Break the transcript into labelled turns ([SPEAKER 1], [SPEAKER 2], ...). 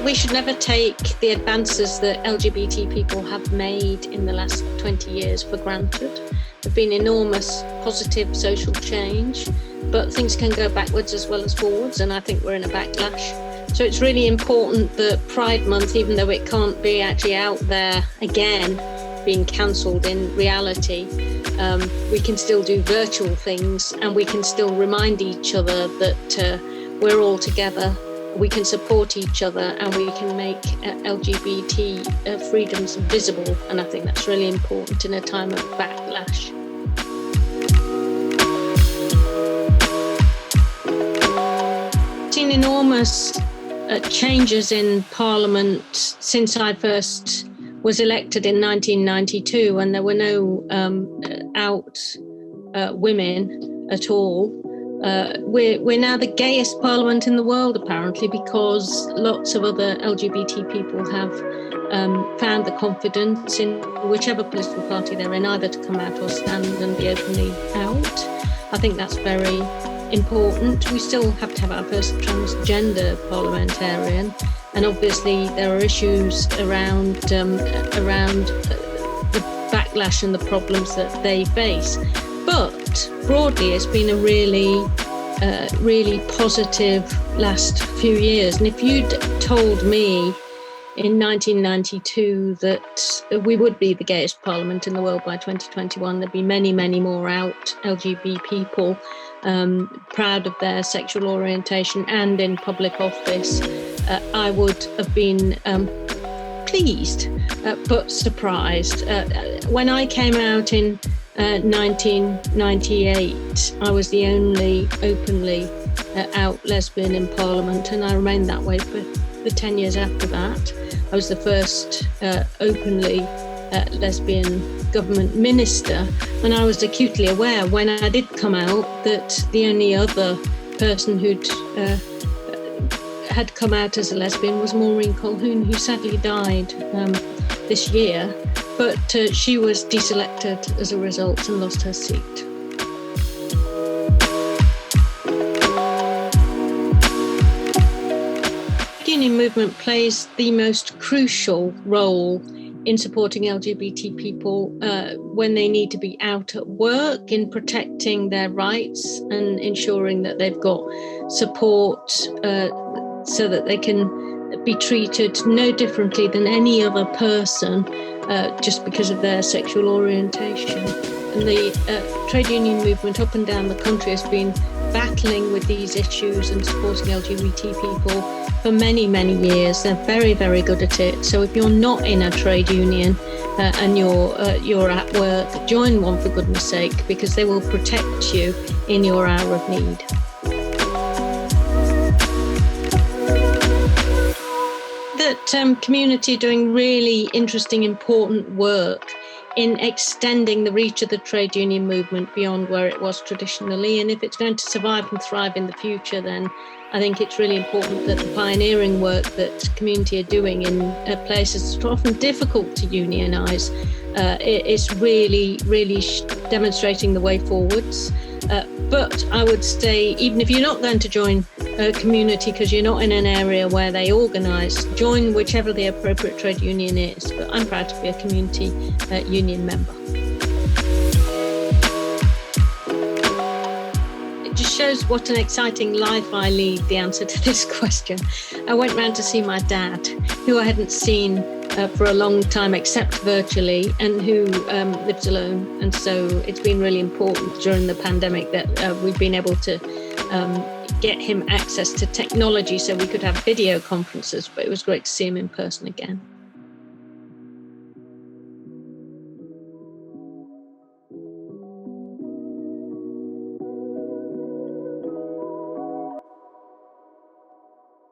[SPEAKER 1] we should never take the advances that LGBT people have made in the last 20 years for granted. There've been enormous positive social change, but things can go backwards as well as forwards, and I think we're in a backlash. So it's really important that Pride Month, even though it can't be actually out there again, being cancelled in reality, we can still do virtual things, and we can still remind each other that we're all together, we can support each other, and we can make LGBT freedoms visible. And I think that's really important in a time of backlash. Seen enormous changes in Parliament since I first was elected in 1992, when there were no out women at all. We're now the gayest Parliament in the world, apparently, because lots of other LGBT people have found the confidence in whichever political party they're in, either to come out or stand and be openly out. I think that's very important. We still have to have our first transgender parliamentarian, and obviously there are issues around the backlash and the problems that they face. But broadly, it's been a really positive last few years. And if you'd told me in 1992 that we would be the gayest parliament in the world by 2021, there'd be many, many more out LGBT people proud of their sexual orientation and in public office, I would have been pleased but surprised. When I came out in 1998, I was the only openly out lesbian in Parliament, and I remained that way for the 10 years after that. I was the first openly lesbian government minister, and I was acutely aware when I did come out that the only other person who'd had come out as a lesbian was Maureen Colquhoun, who sadly died this year. But she was deselected as a result and lost her seat. The union movement plays the most crucial role in supporting LGBT people when they need to be out at work, in protecting their rights and ensuring that they've got support so that they can be treated no differently than any other person just because of their sexual orientation. And the trade union movement up and down the country has been battling with these issues and supporting LGBT people for many, many years. They're very, very good at it. So if you're not in a trade union and you're at work, join one for goodness sake, because they will protect you in your hour of need. That community are doing really interesting, important work in extending the reach of the trade union movement beyond where it was traditionally. And if it's going to survive and thrive in the future, then I think it's really important that the pioneering work that community are doing in places that are often difficult to unionise is really, really demonstrating the way forwards. But I would say, even if you're not going to join a community because you're not in an area where they organise, join whichever the appropriate trade union is. But I'm proud to be a community union member. It just shows what an exciting life I lead, the answer to this question. I went round to see my dad, who I hadn't seen for a long time except virtually, and who lives alone. And so it's been really important during the pandemic that we've been able to get him access to technology so we could have video conferences, but it was great to see him in person again.